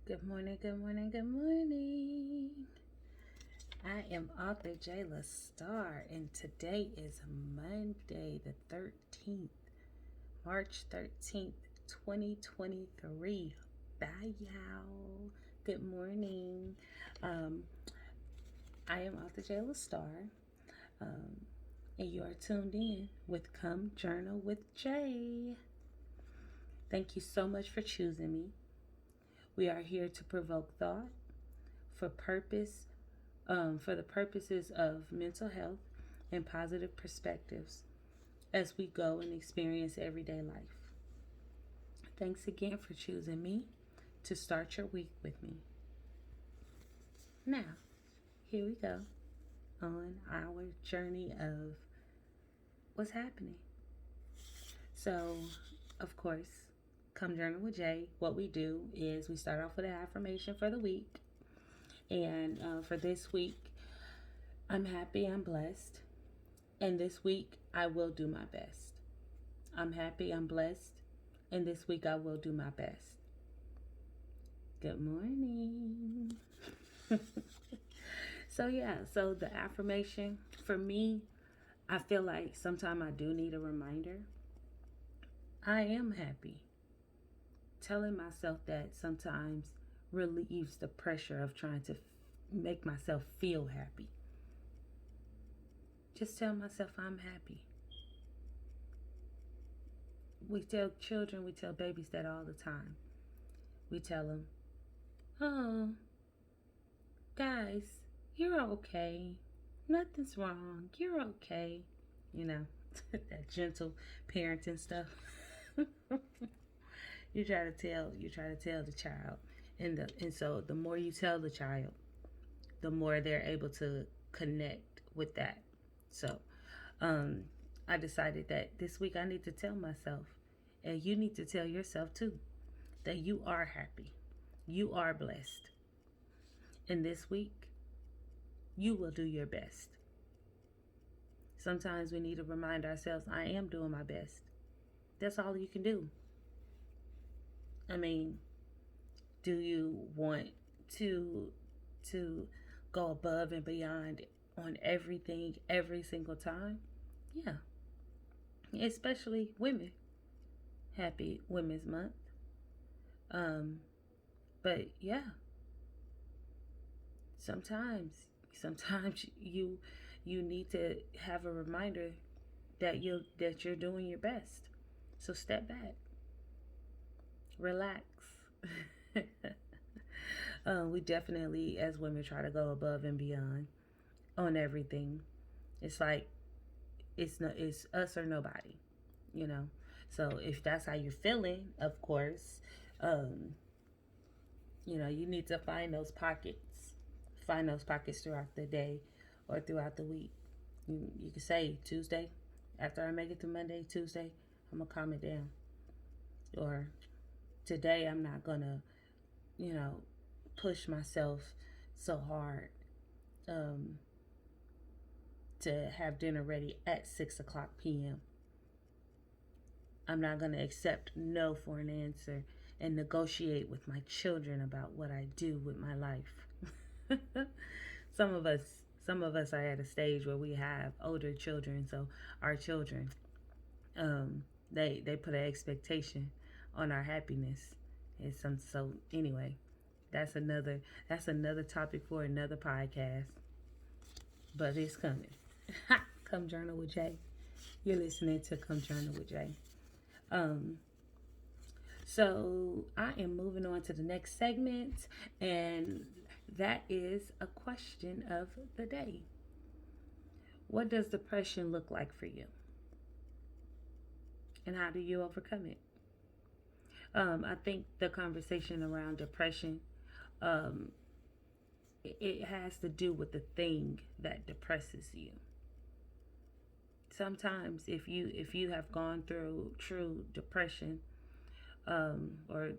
Good morning, good morning, good morning. I am author Jayla Starr, and today is Monday, the 13th, March 13th, 2023. Bye, y'all. Good morning. Um, I am author Jayla Starr, um, and you are tuned in with Come Journal with Jay. Thank you so much for choosing me. We are here to provoke thought for purpose for the purposes of mental health and positive perspectives as we go and experience everyday life. Thanks again for choosing me to start your week with me. Now, here we go on our journey of what's happening. So, of course, come journal with Jay. What we do is we start off with an affirmation for the week. And for this week, I'm happy, I'm blessed. And this week, I will do my best. I'm happy, I'm blessed, and this week I will do my best. Good morning. So the affirmation for me, I feel like sometimes I do need a reminder. I am happy. Telling myself that sometimes relieves the pressure of trying to make myself feel happy. Just tell myself I'm happy. We tell children, we tell babies that all the time. We tell them, oh, guys, you're okay. Nothing's wrong. You're okay. You know, that gentle parenting stuff. you try to tell the child. And so the more you tell the child, the more they're able to connect with that. So, um, I decided that this week I need to tell myself, and you need to tell yourself too, that you are happy. You are blessed. And this week, you will do your best. Sometimes we need to remind ourselves, I am doing my best. That's all you can do. I mean, do you want to to go above and beyond on everything every single time? Yeah. Especially women. Happy Women's Month. Um, but yeah, sometimes you need to have a reminder that you're doing your best. So step back, relax. We definitely, as women, try to go above and beyond on everything. It's like it's us or nobody, you know. So if that's how you're feeling, of course, um, you need to find those pockets throughout the day or throughout the week. You can say Tuesday, after I make it to Monday, Tuesday, I'm gonna calm it down, or today I'm not gonna, you know, push myself so hard um, to have dinner ready at 6 o'clock p.m. I'm not going to accept no for an answer and negotiate with my children about what I do with my life. some of us some of us are at a stage where we have older children, so our children they put an expectation on our happiness. So anyway, that's another topic for another podcast, but it's coming. Come Journal with Jay. You're listening to Come Journal with Jay. Um, so I am moving on to the next segment, and that is a question of the day. What does depression look like for you, and how do you overcome it? I think the conversation around depression, um, it has to do with the thing that depresses you. Sometimes, if you have gone through true depression, or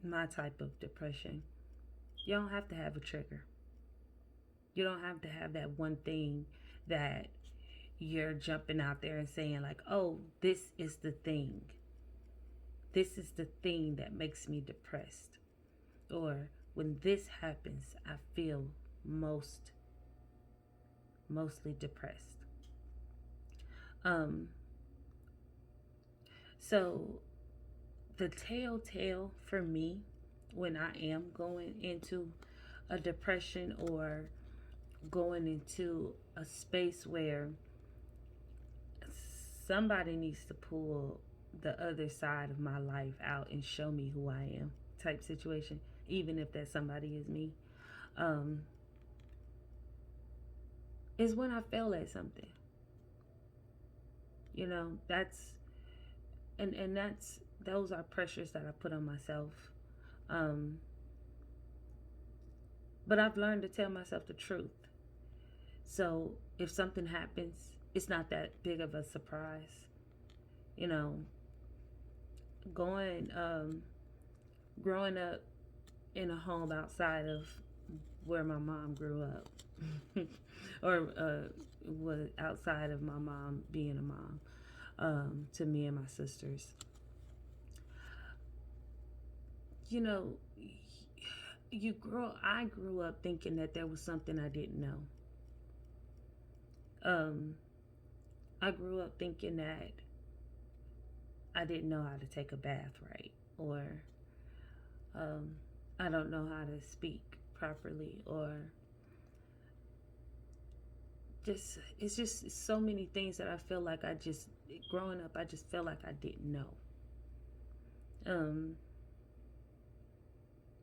my type of depression, you don't have to have a trigger. You don't have to have that one thing that you're jumping out there and saying, like, oh, this is the thing. This is the thing that makes me depressed. or when this happens, I feel mostly depressed. Um, so the telltale for me when I am going into a depression or going into a space where somebody needs to pull the other side of my life out and show me who I am type situation, even if that somebody is me, um, is when I fail at something. You know, that's those are pressures that I put on myself. Um, but I've learned to tell myself the truth. So if something happens, it's not that big of a surprise. You know, going growing up in a home outside of where my mom grew up, or was outside of my mom being a mom to me and my sisters. You know, I grew up thinking that there was something I didn't know. Um, I grew up thinking that I didn't know how to take a bath right, or um, I don't know how to speak properly, or just it's just so many things that I feel like I just growing up I just felt like I didn't know. Um,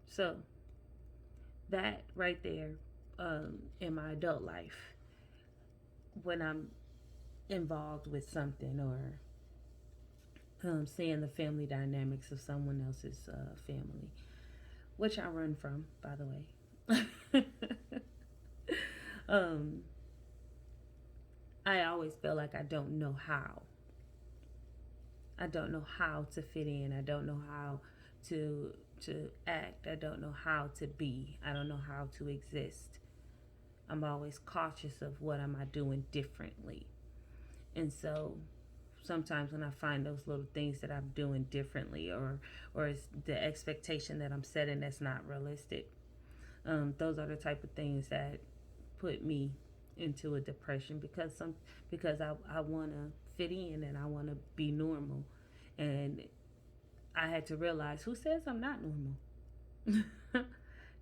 so that right there, in my adult life, when I'm involved with something or seeing the family dynamics of someone else's family, which I run from, by the way. um, I always feel like I don't know how. I don't know how to fit in. I don't know how to act. I don't know how to be. I don't know how to exist. I'm always cautious of what am I doing differently. And so sometimes when I find those little things that I'm doing differently, or it's the expectation that I'm setting that's not realistic, those are the type of things that put me into a depression because I want to fit in and I want to be normal, and I had to realize who says I'm not normal.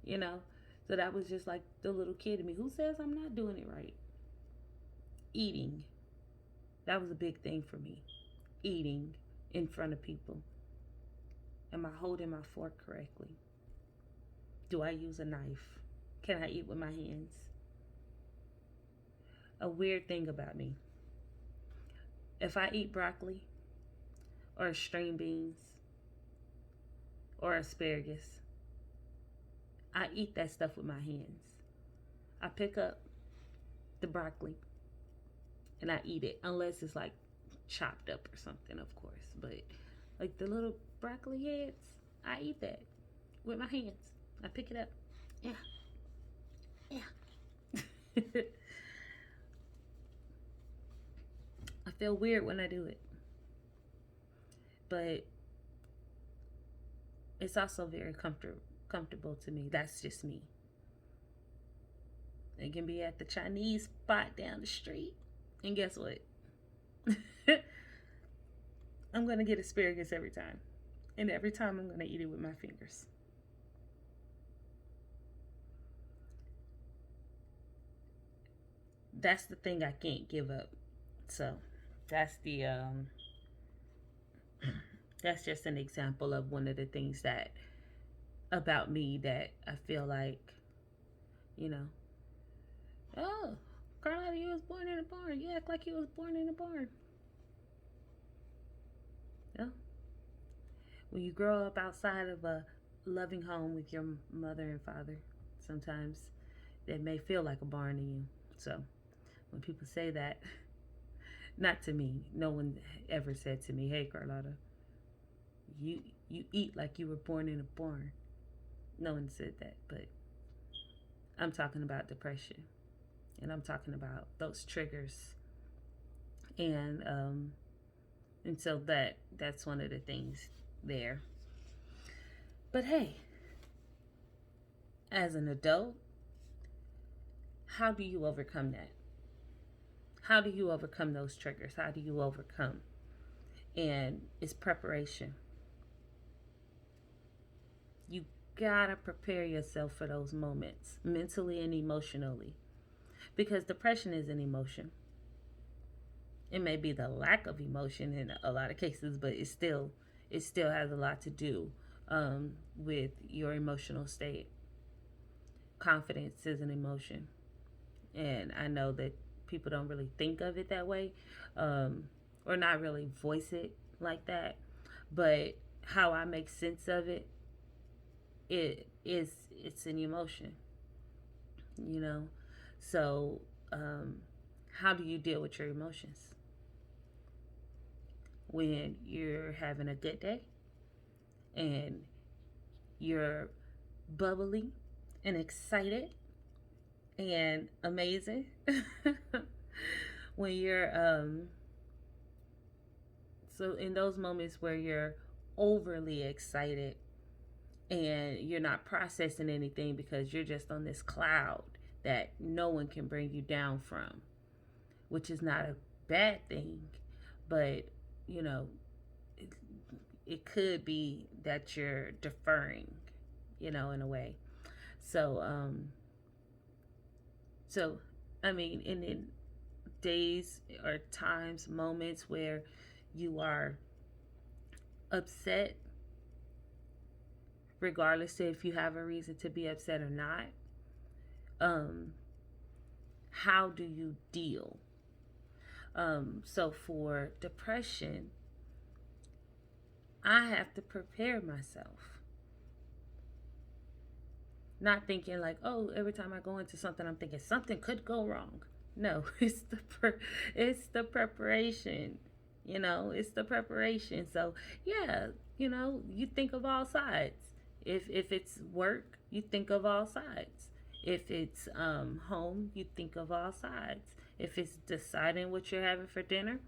you know, so that was just like the little kid in me. Who says I'm not doing it right? Eating, that was a big thing for me. Eating in front of people. Am I holding my fork correctly? Do I use a knife? Can I eat with my hands? A weird thing about me, if I eat broccoli or string beans or asparagus, I eat that stuff with my hands. I pick up the broccoli and I eat it, unless it's like chopped up or something, of course. But like the little broccoli heads, I eat that with my hands. I pick it up. Yeah, yeah. I feel weird when I do it, but it's also very comfortable to me. That's just me. It can be at the Chinese spot down the street, and guess what? I'm gonna get asparagus every time, and every time I'm gonna eat it with my fingers. That's the thing I can't give up. So that's the that's just an example of one of the things that about me that I feel like, you know, oh, Carlotta, you was born in a barn. You act like you was born in a barn. Yeah. When you grow up outside of a loving home with your mother and father, sometimes that may feel like a barn to you. So when people say that, not to me, no one ever said to me, "Hey, Carlotta, you eat like you were born in a barn." No one said that, but I'm talking about depression, and I'm talking about those triggers, and so that's one of the things there. But hey, as an adult, how do you overcome that? How do you overcome those triggers? How do you overcome? And it's preparation. You gotta prepare yourself for those moments, mentally and emotionally, because depression is an emotion. It may be the lack of emotion in a lot of cases, but it still has a lot to do with your emotional state. Confidence is an emotion, and I know that people don't really think of it that way, um, or not really voice it like that. But how I make sense of it, it's an emotion, you know. So, um, how do you deal with your emotions when you're having a good day and you're bubbly and excited and amazing? When you're so in those moments where you're overly excited and you're not processing anything because you're just on this cloud that no one can bring you down from, which is not a bad thing, but you know, it, it could be that you're deferring, in a way. So, so I mean, in days or times, moments where you are upset, regardless if you have a reason to be upset or not, um, how do you deal? So for depression, I have to prepare myself. Not thinking like, oh, every time I go into something, I'm thinking something could go wrong. No, it's the preparation. It's the preparation. So yeah, you think of all sides. If it's work, you think of all sides. If it's home, you think of all sides. If it's deciding what you're having for dinner,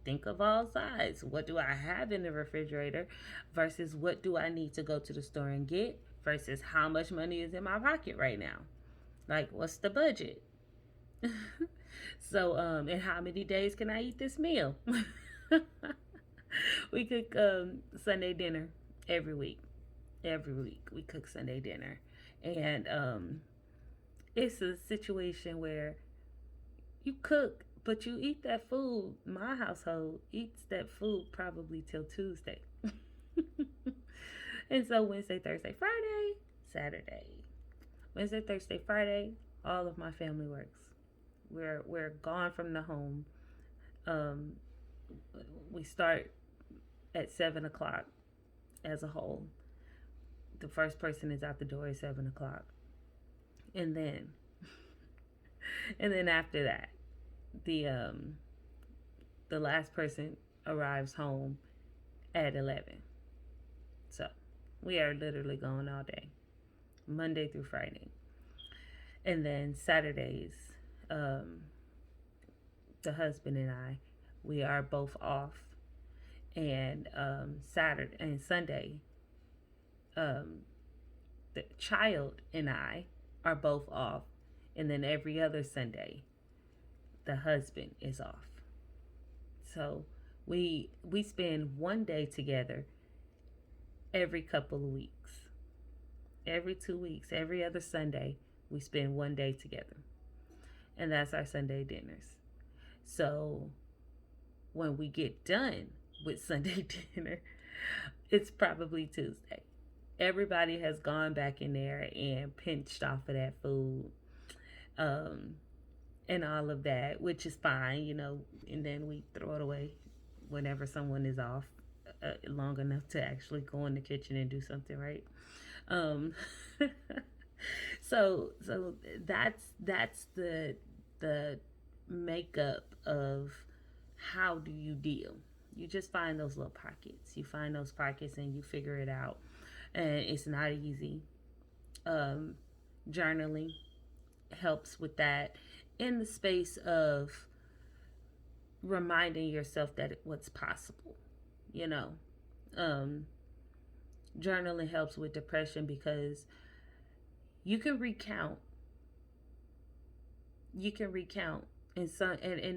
think of all sides. What do I have in the refrigerator versus what do I need to go to the store and get versus how much money is in my pocket right now? Like, what's the budget? So, and how many days can I eat this meal? We cook Sunday dinner every week. Every week we cook Sunday dinner. And it's a situation where you cook, but you eat that food. My household eats that food probably till Tuesday. And so Wednesday, Thursday, Friday, Saturday. Wednesday, Thursday, Friday, all of my family works. We're gone from the home. Um, we start at 7 o'clock as a whole. The first person is out the door at 7 o'clock, and then after that, the um the last person arrives home at 11. So we are literally gone all day, Monday through Friday. And then Saturdays, um, the husband and I, we are both off. And Saturday and Sunday, um, the child and I are both off. And then every other Sunday, the husband is off. So we spend one day together every couple of weeks. Every 2 weeks, every other Sunday, we spend one day together. And that's our Sunday dinners. So when we get done with Sunday dinner, it's probably Tuesday. Everybody has gone back in there and pinched off of that food, um, and all of that, which is fine. And then we throw it away whenever someone is off long enough to actually go in the kitchen and do something right. Um, so that's the makeup of how do you deal. You just find those little pockets. You find those pockets and you figure it out. And it's not easy. Um, Journaling helps with that in the space of reminding yourself that what's possible. You know, um, Journaling helps with depression because You can recount. You can recount. And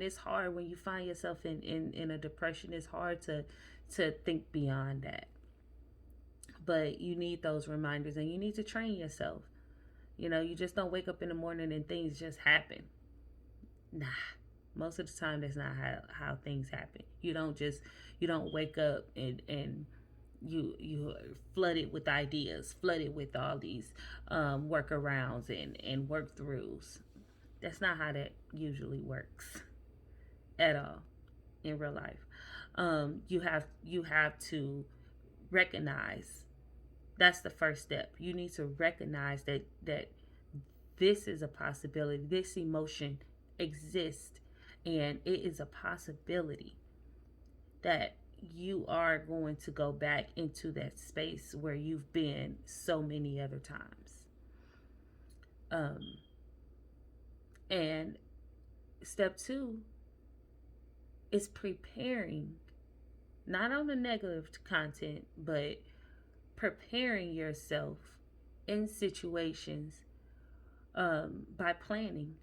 it's hard when you find yourself in a depression. It's hard to think beyond that. But you need those reminders, and you need to train yourself. You just don't wake up in the morning and things just happen. Nah. Most of the time that's not how things happen. You don't wake up and you are flooded with ideas, flooded with all these workarounds and work throughs. That's not how that usually works at all in real life. You have to recognize. That's the first step. You need to recognize that this is a possibility. This emotion exists, and it is a possibility that you are going to go back into that space where you've been so many other times. Um, and step two is preparing, not on the negative content, but preparing yourself in situations by planning.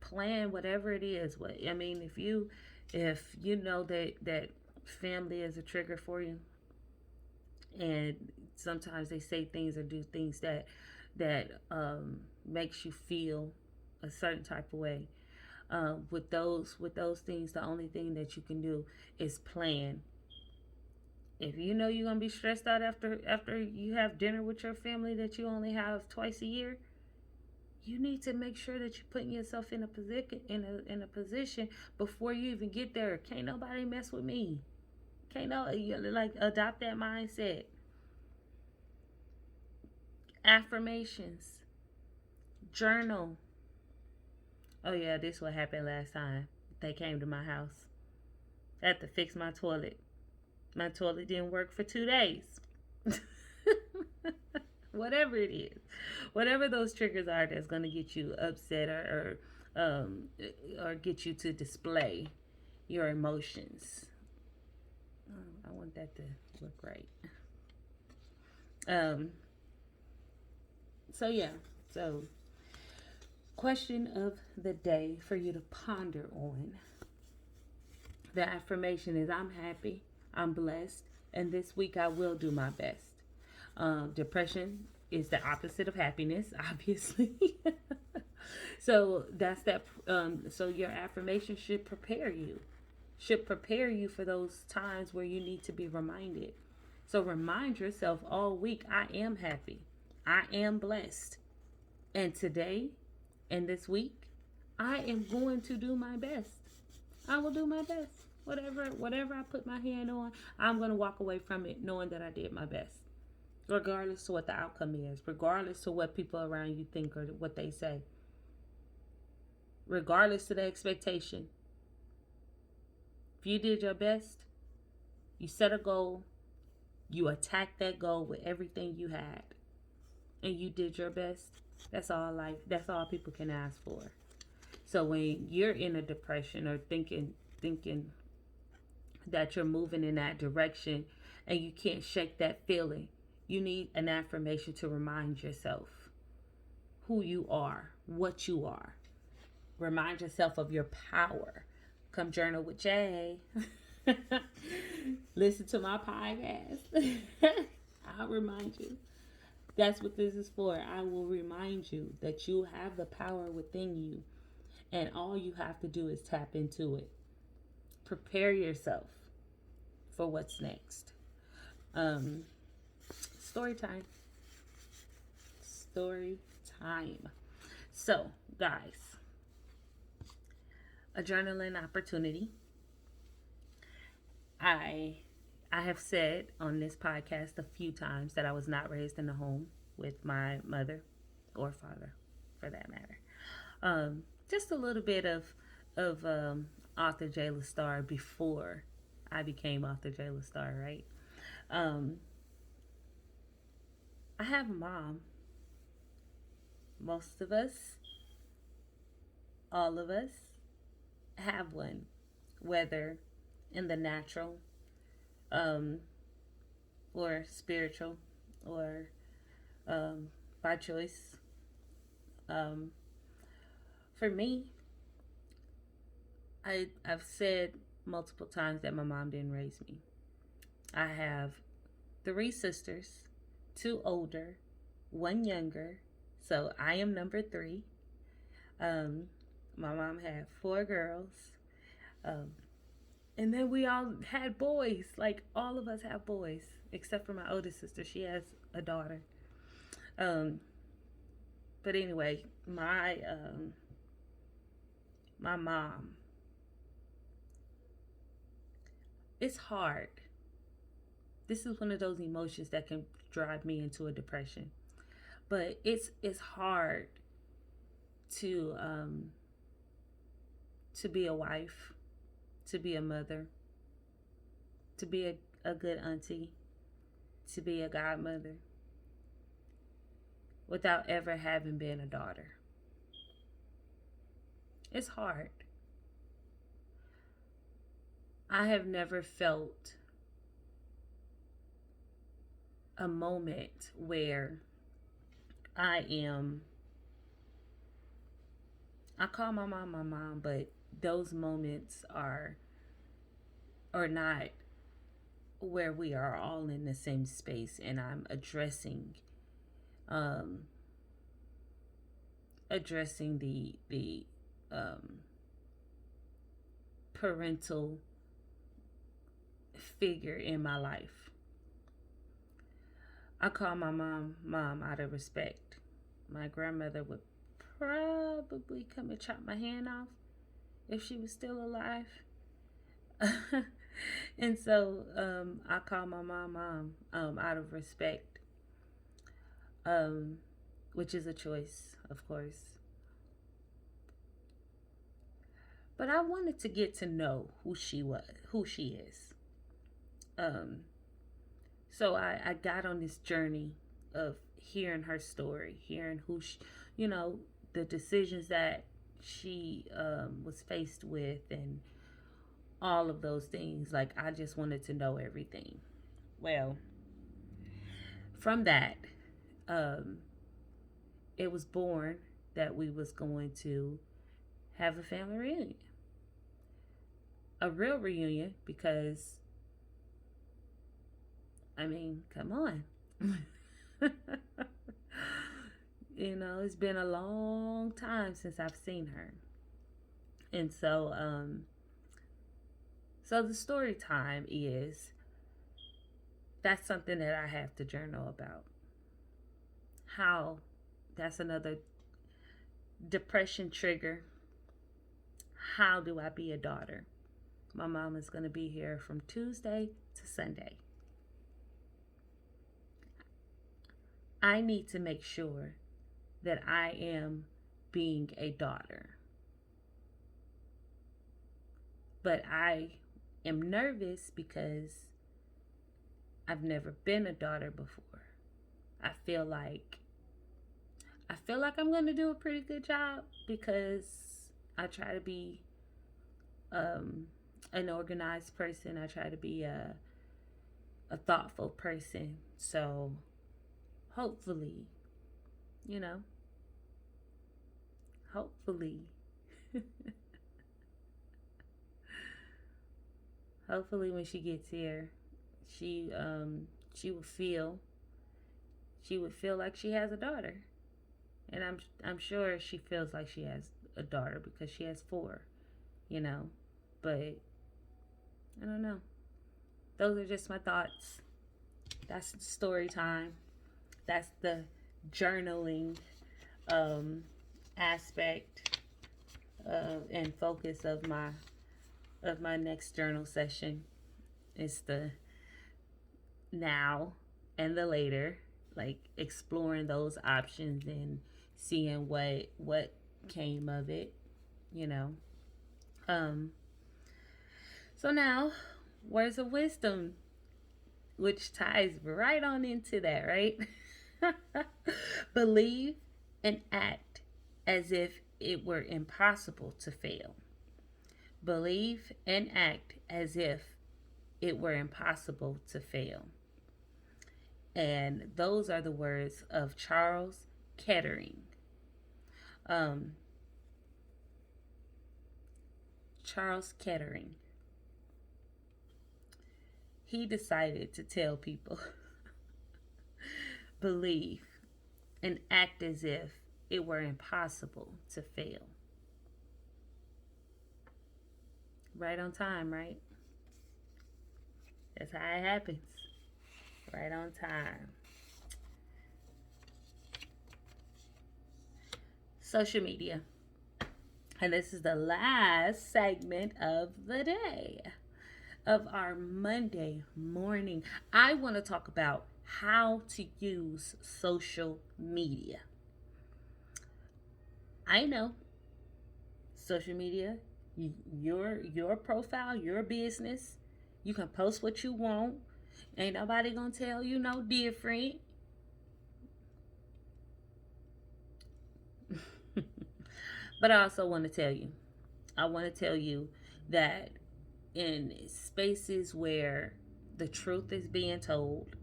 Plan whatever it is. What I mean, if you know that family is a trigger for you, and sometimes they say things or do things that makes you feel a certain type of way. With those things, the only thing that you can do is plan. If you know you're gonna be stressed out after you have dinner with your family that you only have twice a year, you need to make sure that you're putting yourself in a position before you even get there. Can't nobody mess with me. Can't no you, like adopt that mindset. Affirmations, journal. Oh yeah, this what happened last time. They came to my house. I had to fix my toilet. My toilet didn't work for 2 days. Whatever it is, whatever those triggers are that's going to get you upset or get you to display your emotions. I want that to look right. Um, so yeah, so question of the day for you to ponder on. The affirmation is I'm happy, I'm blessed, and this week I will do my best. Depression is the opposite of happiness, obviously. So that's that. So your affirmation should prepare you for those times where you need to be reminded. So remind yourself all week, I am happy, I am blessed, and today and this week, I am going to do my best. I will do my best. Whatever I put my hand on, I'm going to walk away from it knowing that I did my best. Regardless to what the outcome is, regardless to what people around you think or what they say, regardless to the expectation. If you did your best, you set a goal, you attacked that goal with everything you had, and you did your best, that's all people can ask for. So when you're in a depression or thinking that you're moving in that direction and you can't shake that feeling, you need an affirmation to remind yourself who you are, what you are. Remind yourself of your power. Come journal with Jay. Listen to my podcast. I'll remind you. That's what this is for. I will remind you that you have the power within you, and all you have to do is tap into it. Prepare yourself for what's next. Story time. Story time. So, guys, a journaling opportunity. I have said on this podcast a few times that I was not raised in a home with my mother or father, for that matter. Just a little bit of Author Jayla Starr before I became Author Jayla Starr, right? Um, I have a mom. Most of us, all of us, have one, whether in the natural, um, or spiritual, or by choice. Um, for me, I've said multiple times that my mom didn't raise me. I have three sisters, two older, one younger. So I am number three. Um, my mom had four girls. Um, and then we all had boys. Like all of us have boys, except for my oldest sister. She has a daughter. Um, but anyway, my mom. It's hard. This is one of those emotions that can drive me into a depression. But it's hard to um, to be a wife, to be a mother, to be a good auntie, to be a godmother without ever having been a daughter. It's hard. I have never felt a moment where I am, I call my mom, but those moments are not where we are all in the same space and I'm um addressing the um parental figure in my life. I call my mom out of respect. My grandmother would probably come and chop my hand off if she was still alive. And so I call my mom out of respect, um, which is a choice, of course. But I wanted to get to know who she is. Um, so I got on this journey of hearing her story, hearing you know, the decisions that she was faced with, and all of those things. Like, I just wanted to know everything. Well, from that, um, it was born that we was going to have a family reunion, a real reunion, because I mean, come on. You know, it's been a long time since I've seen her. And so the story time is, that's something that I have to journal about. How that's another depression trigger. How do I be a daughter? My mom is going to be here from Tuesday to Sunday. I need to make sure that I am being a daughter. But I am nervous because I've never been a daughter before. I feel like I'm going to do a pretty good job because I try to be um, an organized person. I try to be a thoughtful person. So hopefully, you know, hopefully, hopefully when she gets here, she she will feel she would feel like she has a daughter, and I'm sure she feels like she has a daughter because she has four, you know. But I don't know. Those are just my thoughts. That's the story time. That's the journaling um, aspect and focus of my next journal session. Is the now and the later, like exploring those options and seeing what came of it, you know. Um, so now, words of wisdom, which ties right on into that, right? Believe and act as if it were impossible to fail. Believe and act as if it were impossible to fail. And those are the words of Charles Kettering. Um, Charles Kettering, he decided to tell people believe and act as if it were impossible to fail. Right on time, right? That's how it happens. Right on time. Social media. And this is the last segment of the day, of our Monday morning. I want to talk about how to use social media. I know social media, your profile, your business, you can post what you want. Ain't nobody gonna tell you no different. But I also want to tell you, I want to tell you that in spaces where the truth is being told,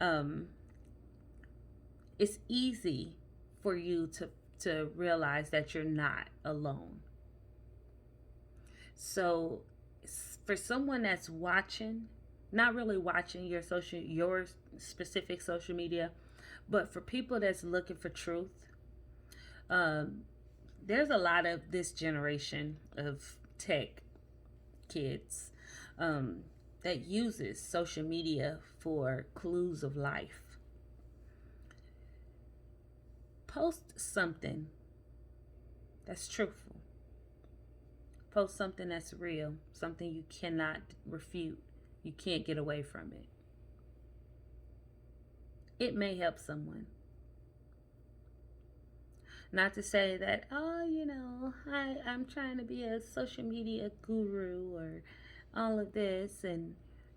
um, it's easy for you to realize that you're not alone. So, for someone that's watching, not really watching your specific social media, but for people that's looking for truth, um, there's a lot of this generation of tech kids um, that uses social media for clues of life. Post something that's truthful. Post something that's real, something you cannot refute. You can't get away from it. It may help someone. Not to say that, oh, I'm trying to be a social media guru or all of this and,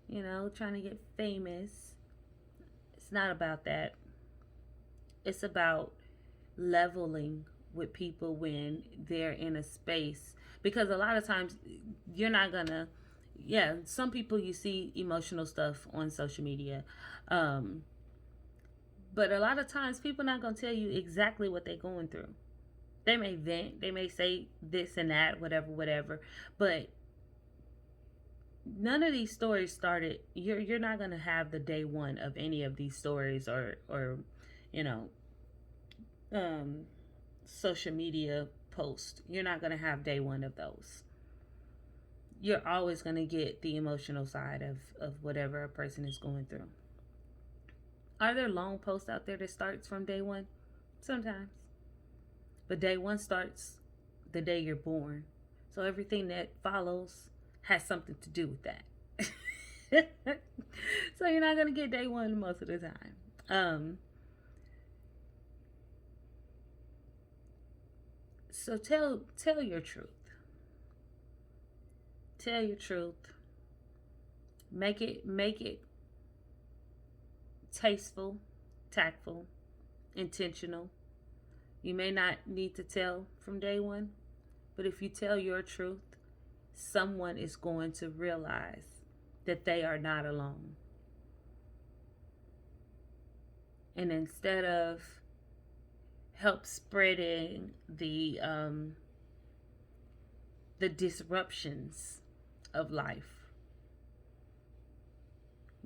trying to get famous. It's not about that. It's about leveling with people when they're in a space. Because a lot of times you're not gonna, yeah, some people you see emotional stuff on social media. But a lot of times people not gonna tell you exactly what they're going through. They may vent, they may say this and that, whatever. But none of these stories started. You're not gonna have the day one of any of these stories or you know um, social media post. You're not gonna have day one of those. You're always gonna get the emotional side of whatever a person is going through. Are there long posts out there that starts from day one? Sometimes. But day one starts the day you're born. So everything that follows has something to do with that. So you're not going to get day one most of the time. So tell your truth. Tell your truth. Make it tasteful, tactful, intentional. You may not need to tell from day one, but if you tell your truth, someone is going to realize that they are not alone. And instead of help spreading the disruptions of life,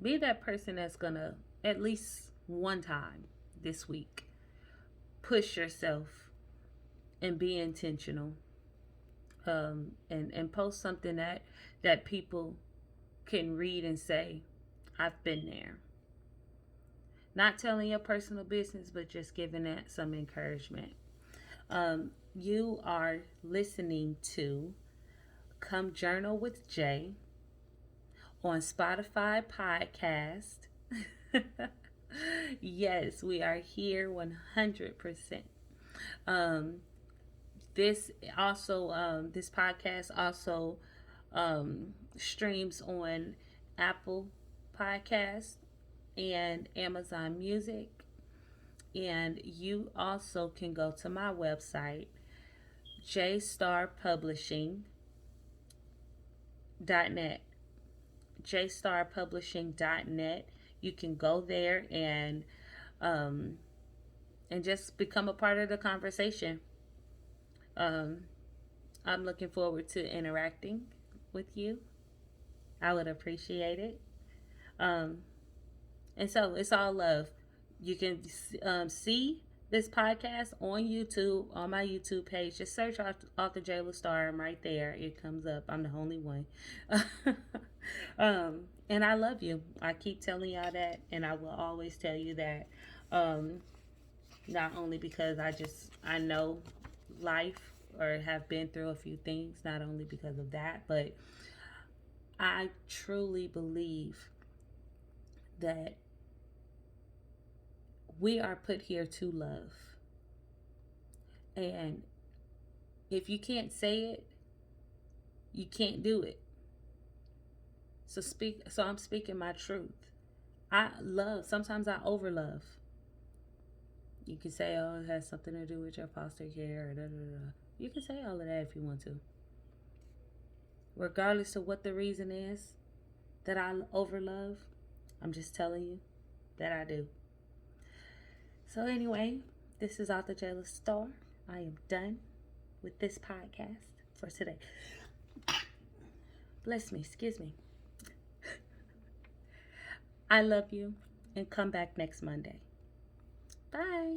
be that person that's gonna at least one time this week push yourself and be intentional, and post something that people can read and say, I've been there. Not telling your personal business, but just giving it some encouragement. You are listening to Come Journal with Jay on Spotify podcast. Yes, we are here 100%. This podcast also streams on Apple Podcast and Amazon Music. And you also can go to my website, jstarpublishing.net. jstarpublishing.net. You can go there and and just become a part of the conversation. Um, I'm looking forward to interacting with you. I would appreciate it. Um, and so it's all love. You can see this podcast on YouTube, on my YouTube page. Just search Author Jayla Star. I'm right there. It comes up. I'm the only one. And I love you. I keep telling y'all that, and I will always tell you that. Um, Not only because I know life or have been through a few things, not only because of that, but I truly believe that we are put here to love. And if you can't say it, you can't do it. So I'm speaking my truth. I love, sometimes I overlove. You can say, oh, it has something to do with your foster care, or da, da, da. You can say all of that if you want to. Regardless of what the reason is that I overlove, I'm just telling you that I do. So anyway, this is Author Jayla Star. I am done with this podcast for today. Bless me, excuse me. I love you, and come back next Monday. Bye.